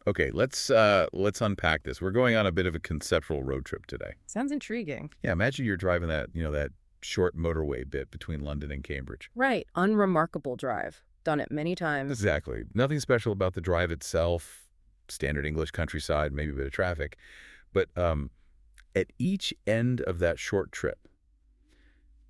Okay, let's unpack this. We're going on a bit of a conceptual road trip today. Sounds intriguing. Yeah, imagine you're driving that short motorway bit between London and Cambridge. Right. Unremarkable drive. Done it many times. Exactly. Nothing special about the drive itself. Standard English countryside, maybe a bit of traffic. But at each end of that short trip,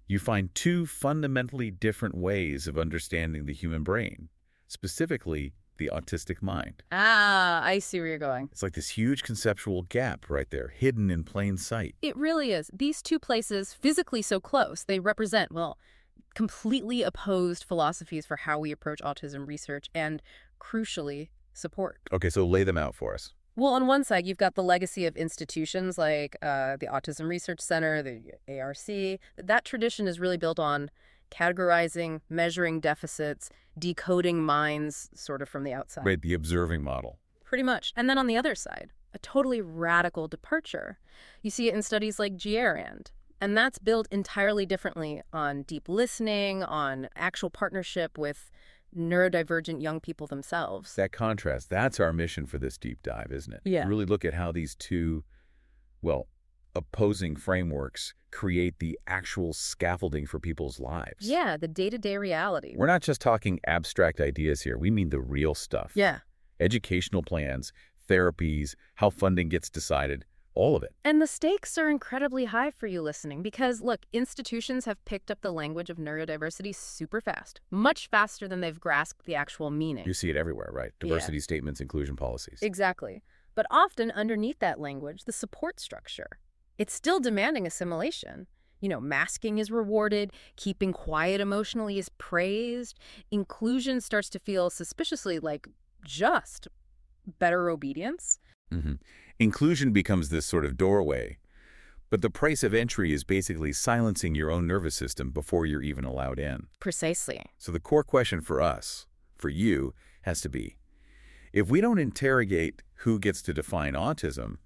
you find two fundamentally different ways of understanding the human brain, specifically the autistic mind. Ah, I see where you're going. It's like this huge conceptual gap right there, hidden in plain sight. It really is. These two places, physically so close, they represent, well, completely opposed philosophies for how we approach autism research and, crucially, support. Okay, so lay them out for us. Well, on one side, you've got the legacy of institutions like the Autism Research Centre, the ARC. That tradition is really built on categorizing, measuring deficits, decoding minds sort of from the outside. Right, the observing model. Pretty much. And then on the other side, a totally radical departure. You see it in studies like GRRAND. And that's built entirely differently on deep listening, on actual partnership with neurodivergent young people themselves. That contrast, that's our mission for this deep dive, isn't it? Yeah. Really look at how these two, well, opposing frameworks create the actual scaffolding for people's lives. Yeah, the day-to-day reality. We're not just talking abstract ideas here. We mean the real stuff. Yeah. Educational plans, therapies, how funding gets decided, all of it. And the stakes are incredibly high for you listening because, look, institutions have picked up the language of neurodiversity super fast, much faster than they've grasped the actual meaning. You see it everywhere, right? Diversity statements, inclusion policies. Exactly. But often underneath that language, the support structure, it's still demanding assimilation. You know, masking is rewarded, keeping quiet emotionally is praised. Inclusion starts to feel suspiciously like just better obedience. Mm-hmm. Inclusion becomes this sort of doorway, but the price of entry is basically silencing your own nervous system before you're even allowed in. Precisely. So the core question for us, for you, has to be, if we don't interrogate who gets to define autism,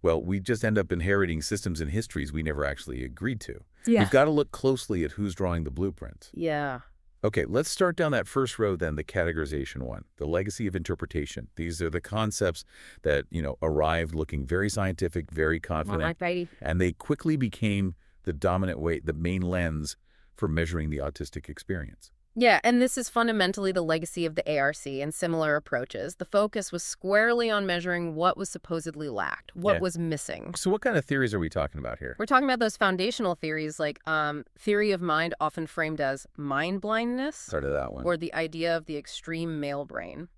well, we just end up inheriting systems and histories we never actually agreed to. Yeah. We've got to look closely at who's drawing the blueprint. Yeah. Okay, let's start down that first road then, the categorization one, the legacy of interpretation. These are the concepts that, arrived looking very scientific, very confident, and they quickly became the dominant way, the main lens for measuring the autistic experience. Yeah, and this is fundamentally the legacy of the ARC and similar approaches. The focus was squarely on measuring what was supposedly lacked, what was missing. So what kind of theories are we talking about here? We're talking about those foundational theories like theory of mind, often framed as mind blindness. Started that one. Or the idea of the extreme male brain.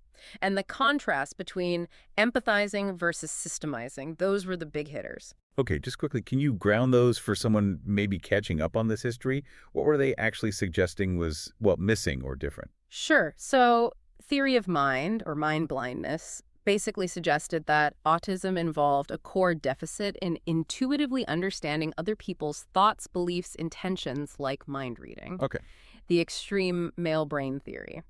And the contrast between empathizing versus systemizing, those were the big hitters. Okay, just quickly, can you ground those for someone maybe catching up on this history? What were they actually suggesting was, missing or different? Sure. So theory of mind, or mind blindness, basically suggested that autism involved a core deficit in intuitively understanding other people's thoughts, beliefs, intentions, like mind reading. Okay. The extreme male brain theory.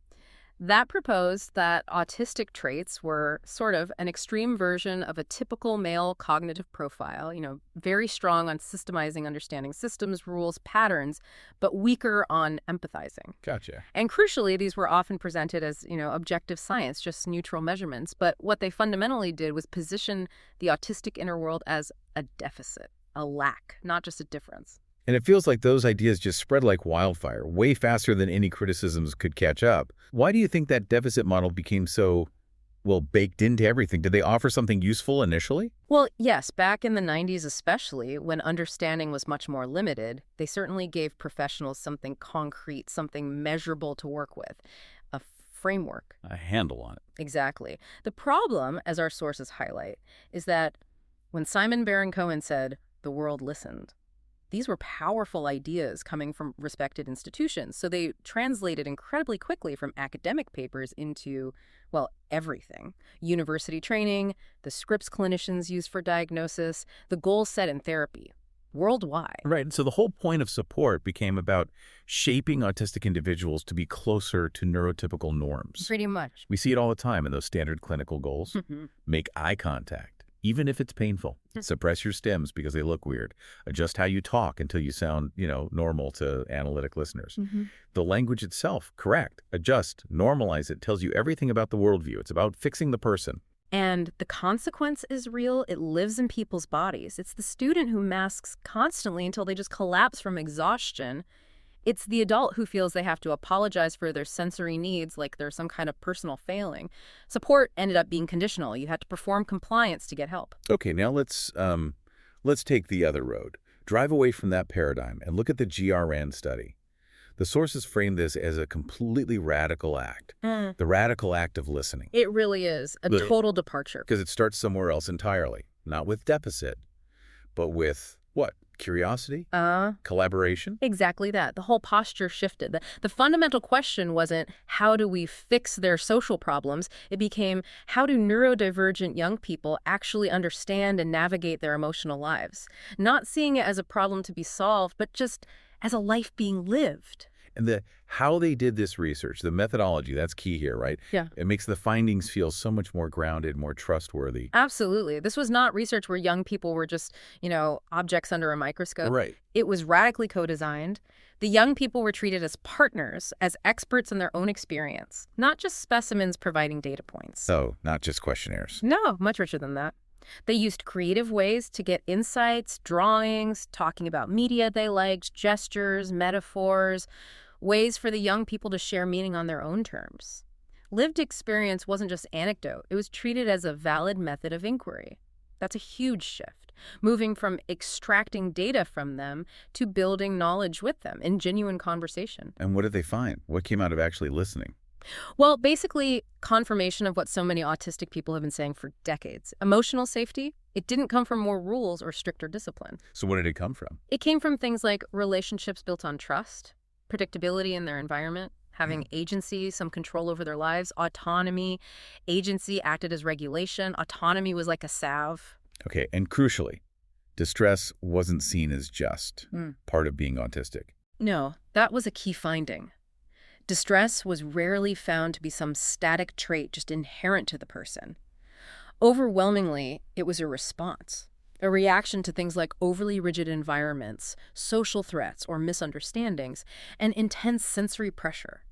That proposed that autistic traits were sort of an extreme version of a typical male cognitive profile, very strong on systemizing, understanding systems, rules, patterns, but weaker on empathizing. Gotcha. And crucially, these were often presented as, objective science, just neutral measurements. But what they fundamentally did was position the autistic inner world as a deficit, a lack, not just a difference. And it feels like those ideas just spread like wildfire, way faster than any criticisms could catch up. Why do you think that deficit model became so, baked into everything? Did they offer something useful initially? Well, yes, back in the 90s especially, when understanding was much more limited, they certainly gave professionals something concrete, something measurable to work with, a framework. A handle on it. Exactly. The problem, as our sources highlight, is that when Simon Baron-Cohen said, "The world listened," these were powerful ideas coming from respected institutions. So they translated incredibly quickly from academic papers into, everything. University training, the scripts clinicians use for diagnosis, the goals set in therapy, worldwide. Right. So the whole point of support became about shaping autistic individuals to be closer to neurotypical norms. Pretty much. We see it all the time in those standard clinical goals. Make eye contact, even if it's painful. Suppress your stims because they look weird. Adjust how you talk until you sound, normal to analytic listeners. The language itself, correct. Adjust, normalize it, tells you everything about the worldview. It's about fixing the person. And the consequence is real. It lives in people's bodies. It's the student who masks constantly until they just collapse from exhaustion. It's the adult who feels they have to apologize for their sensory needs like there's some kind of personal failing. Support ended up being conditional. You had to perform compliance to get help. Okay, now let's take the other road. Drive away from that paradigm and look at the GRRAND study. The sources frame this as a completely radical act, the radical act of listening. It really is a total departure. Because it starts somewhere else entirely, not with deficit, but with what? Curiosity? Collaboration? Exactly that. The whole posture shifted. The fundamental question wasn't how do we fix their social problems? It became how do neurodivergent young people actually understand and navigate their emotional lives? Not seeing it as a problem to be solved, but just as a life being lived. And how they did this research, the methodology, that's key here, right? Yeah. It makes the findings feel so much more grounded, more trustworthy. Absolutely. This was not research where young people were just, objects under a microscope. Right. It was radically co-designed. The young people were treated as partners, as experts in their own experience, not just specimens providing data points. Oh, not just questionnaires. No, much richer than that. They used creative ways to get insights, drawings, talking about media they liked, gestures, metaphors, ways for the young people to share meaning on their own terms. Lived experience wasn't just anecdote. It was treated as a valid method of inquiry. That's a huge shift, moving from extracting data from them to building knowledge with them in genuine conversation. And what did they find? What came out of actually listening? Well, basically, confirmation of what so many autistic people have been saying for decades. Emotional safety, it didn't come from more rules or stricter discipline. So what did it come from? It came from things like relationships built on trust, predictability in their environment, having agency, some control over their lives, autonomy. Agency acted as regulation. Autonomy was like a salve. Okay, and crucially, distress wasn't seen as just part of being autistic. No, that was a key finding. Distress was rarely found to be some static trait just inherent to the person. Overwhelmingly, it was a response, a reaction to things like overly rigid environments, social threats or misunderstandings, and intense sensory pressure.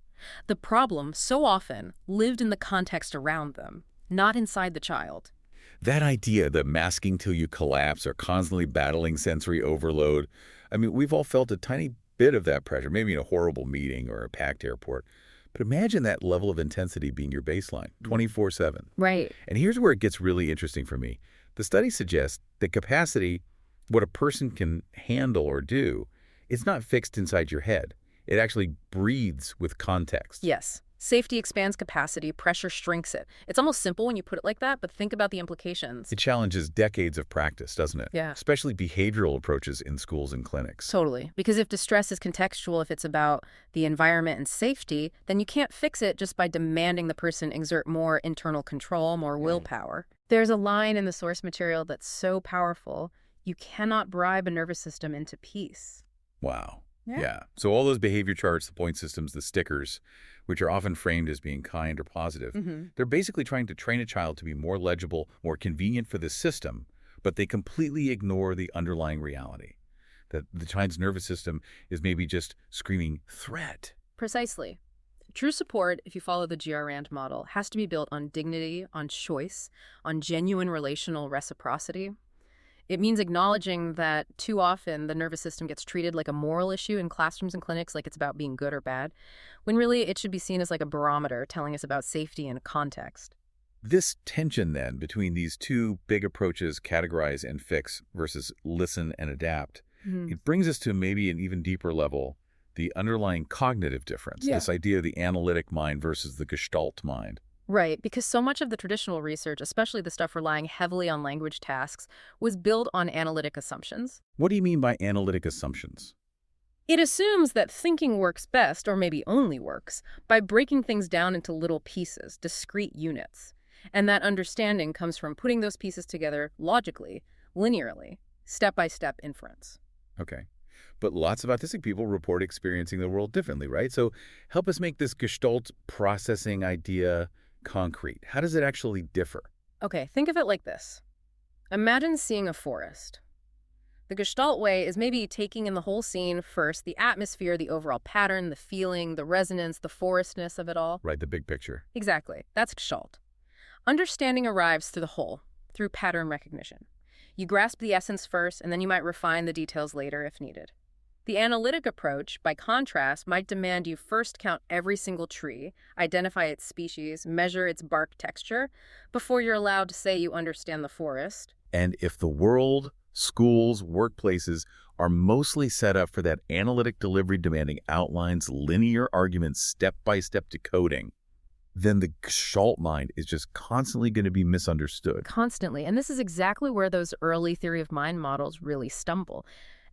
The problem, so often, lived in the context around them, not inside the child. That idea that masking till you collapse or constantly battling sensory overload, I mean, we've all felt a tiny bit of that pressure, maybe in a horrible meeting or a packed airport. But imagine that level of intensity being your baseline, 24/7. Right. And here's where it gets really interesting for me. The study suggests that capacity, what a person can handle or do, is not fixed inside your head. It actually breathes with context. Yes. Safety expands capacity, pressure shrinks it. It's almost simple when you put it like that, but think about the implications. It challenges decades of practice, doesn't it? Yeah. Especially behavioral approaches in schools and clinics. Totally. Because if distress is contextual, if it's about the environment and safety, then you can't fix it just by demanding the person exert more internal control, more willpower. There's a line in the source material that's so powerful, you cannot bribe a nervous system into peace. Wow. Yeah. So all those behavior charts, the point systems, the stickers, which are often framed as being kind or positive, they're basically trying to train a child to be more legible, more convenient for the system, but they completely ignore the underlying reality, that the child's nervous system is maybe just screaming threat. Precisely. True support, if you follow the GRRAND model, has to be built on dignity, on choice, on genuine relational reciprocity. It means acknowledging that too often the nervous system gets treated like a moral issue in classrooms and clinics, like it's about being good or bad, when really it should be seen as like a barometer telling us about safety and context. This tension then between these two big approaches, categorize and fix versus listen and adapt, it brings us to maybe an even deeper level, the underlying cognitive difference, this idea of the analytic mind versus the gestalt mind. Right, because so much of the traditional research, especially the stuff relying heavily on language tasks, was built on analytic assumptions. What do you mean by analytic assumptions? It assumes that thinking works best, or maybe only works, by breaking things down into little pieces, discrete units. And that understanding comes from putting those pieces together logically, linearly, step-by-step inference. Okay. But lots of autistic people report experiencing the world differently, right? So help us make this gestalt processing idea concrete. How does it actually differ? Okay, think of it like this. Imagine seeing a forest. The Gestalt way is maybe taking in the whole scene first, the atmosphere, the overall pattern, the feeling, the resonance, the forestness of it all. Right, the big picture. Exactly. That's Gestalt. Understanding arrives through the whole, through pattern recognition. You grasp the essence first, and then you might refine the details later if needed. The analytic approach, by contrast, might demand you first count every single tree, identify its species, measure its bark texture, before you're allowed to say you understand the forest. And if the world, schools, workplaces are mostly set up for that analytic delivery demanding outlines, linear arguments, step-by-step decoding, then the Gestalt mind is just constantly going to be misunderstood. Constantly. And this is exactly where those early theory of mind models really stumble.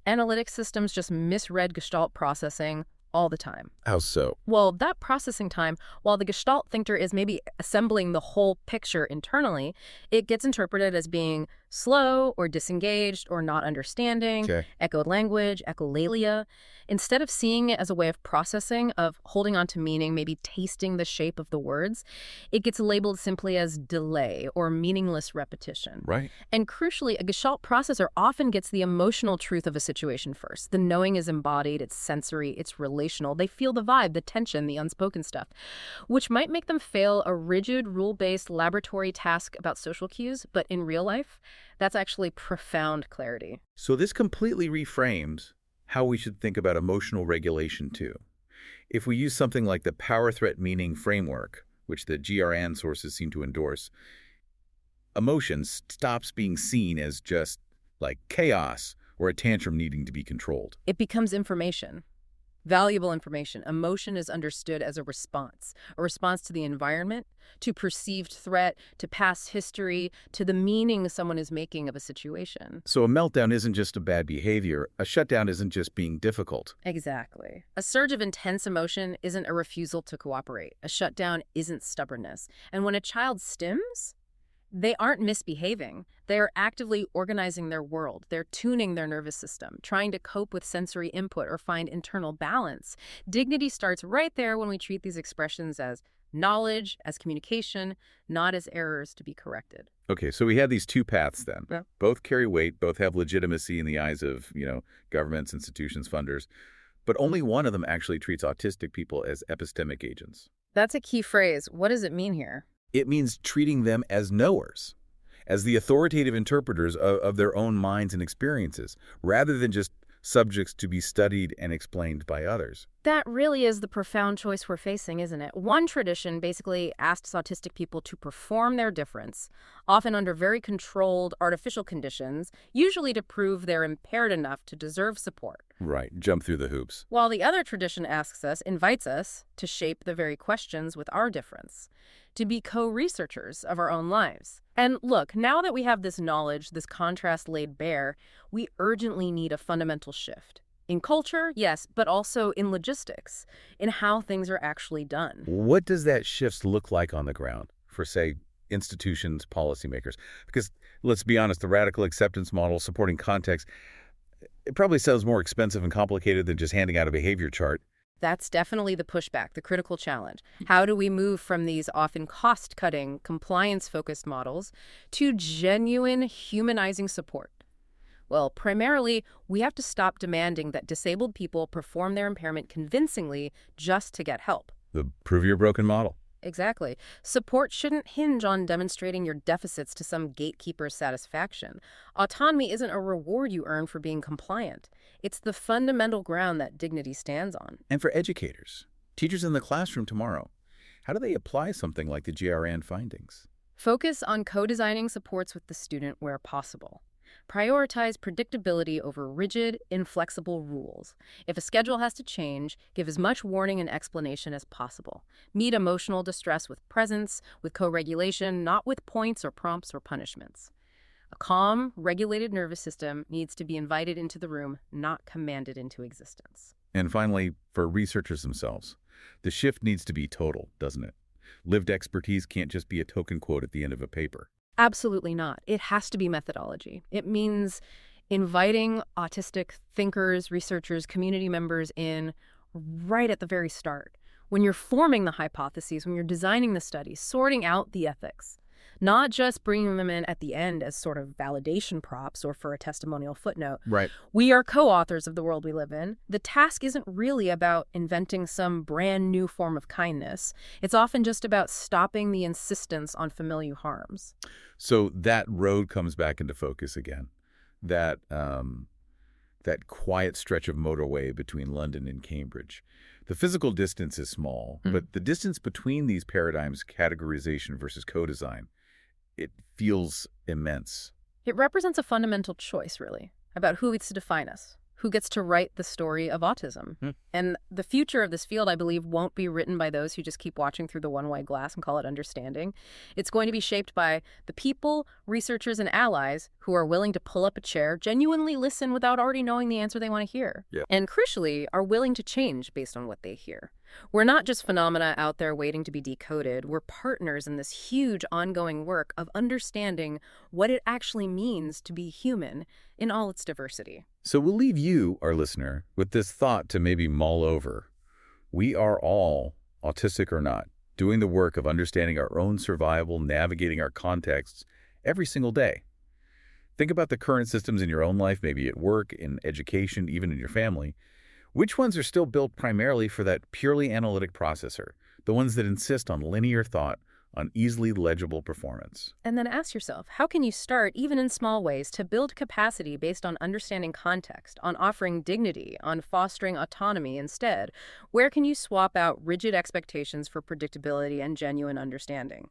Analytic systems just misread Gestalt processing all the time. How so? Well, that processing time, while the Gestalt thinker is maybe assembling the whole picture internally, it gets interpreted as being slow or disengaged or not understanding, echoed language, echolalia. Instead of seeing it as a way of processing, of holding on to meaning, maybe tasting the shape of the words, it gets labeled simply as delay or meaningless repetition. Right. And crucially, a Gestalt processor often gets the emotional truth of a situation first. The knowing is embodied, it's sensory, it's relational. They feel the vibe, the tension, the unspoken stuff, which might make them fail a rigid, rule-based laboratory task about social cues, but in real life, that's actually profound clarity. So this completely reframes how we should think about emotional regulation too. If we use something like the power threat meaning framework, which the GRRAND sources seem to endorse, emotion stops being seen as just like chaos or a tantrum needing to be controlled. It becomes information. Valuable information. Emotion is understood as a response to the environment, to perceived threat, to past history, to the meaning someone is making of a situation. So a meltdown isn't just a bad behavior. A shutdown isn't just being difficult. Exactly. A surge of intense emotion isn't a refusal to cooperate. A shutdown isn't stubbornness. And when a child stims, they aren't misbehaving. They are actively organizing their world. They're tuning their nervous system, trying to cope with sensory input or find internal balance. Dignity starts right there when we treat these expressions as knowledge, as communication, not as errors to be corrected. Okay, so we have these two paths then. Yeah. Both carry weight, both have legitimacy in the eyes of, governments, institutions, funders, but only one of them actually treats autistic people as epistemic agents. That's a key phrase. What does it mean here? It means treating them as knowers, as the authoritative interpreters of their own minds and experiences, rather than just subjects to be studied and explained by others. That really is the profound choice we're facing, isn't it? One tradition basically asks autistic people to perform their difference, often under very controlled, artificial conditions, usually to prove they're impaired enough to deserve support. Right, jump through the hoops. While the other tradition invites us to shape the very questions with our difference, to be co-researchers of our own lives. And look, now that we have this knowledge, this contrast laid bare, we urgently need a fundamental shift. In culture, yes, but also in logistics, in how things are actually done. What does that shift look like on the ground for, say, institutions, policymakers? Because let's be honest, the radical acceptance model supporting context, it probably sounds more expensive and complicated than just handing out a behavior chart. That's definitely the pushback, the critical challenge. How do we move from these often cost-cutting, compliance-focused models to genuine humanizing support? Well, primarily, we have to stop demanding that disabled people perform their impairment convincingly just to get help. The prove your broken model. Exactly. Support shouldn't hinge on demonstrating your deficits to some gatekeeper's satisfaction. Autonomy isn't a reward you earn for being compliant. It's the fundamental ground that dignity stands on. And for educators, teachers in the classroom tomorrow, how do they apply something like the GRRAND findings? Focus on co-designing supports with the student where possible. Prioritize predictability over rigid, inflexible rules. If a schedule has to change, give as much warning and explanation as possible. Meet emotional distress with presence, with co-regulation, not with points or prompts or punishments. A calm, regulated nervous system needs to be invited into the room, not commanded into existence. And finally, for researchers themselves, the shift needs to be total, doesn't it? Lived expertise can't just be a token quote at the end of a paper. Absolutely not. It has to be methodology. It means inviting autistic thinkers, researchers, community members in right at the very start. When you're forming the hypotheses, when you're designing the study, sorting out the ethics. not just bringing them in at the end as sort of validation props or for a testimonial footnote. Right. We are co-authors of the world we live in. The task isn't really about inventing some brand new form of kindness. It's often just about stopping the insistence on familiar harms. So that road comes back into focus again. That that quiet stretch of motorway between London and Cambridge. The physical distance is small, but the distance between these paradigms, categorization versus co-design, it feels immense. It represents a fundamental choice, really, about who gets to define us, who gets to write the story of autism. And the future of this field, I believe, won't be written by those who just keep watching through the one-way glass and call it understanding. It's going to be shaped by the people, researchers, and allies who are willing to pull up a chair, genuinely listen without already knowing the answer they want to hear. Yeah. And crucially, are willing to change based on what they hear. We're not just phenomena out there waiting to be decoded. We're partners in this huge ongoing work of understanding what it actually means to be human in all its diversity. So we'll leave you, our listener, with this thought to maybe mull over. We are all, autistic or not, doing the work of understanding our own survival, navigating our contexts every single day. Think about the current systems in your own life, maybe at work, in education, even in your family. Which ones are still built primarily for that purely analytic processor, the ones that insist on linear thought, on easily legible performance? And then ask yourself, how can you start, even in small ways, to build capacity based on understanding context, on offering dignity, on fostering autonomy instead? Where can you swap out rigid expectations for predictability and genuine understanding?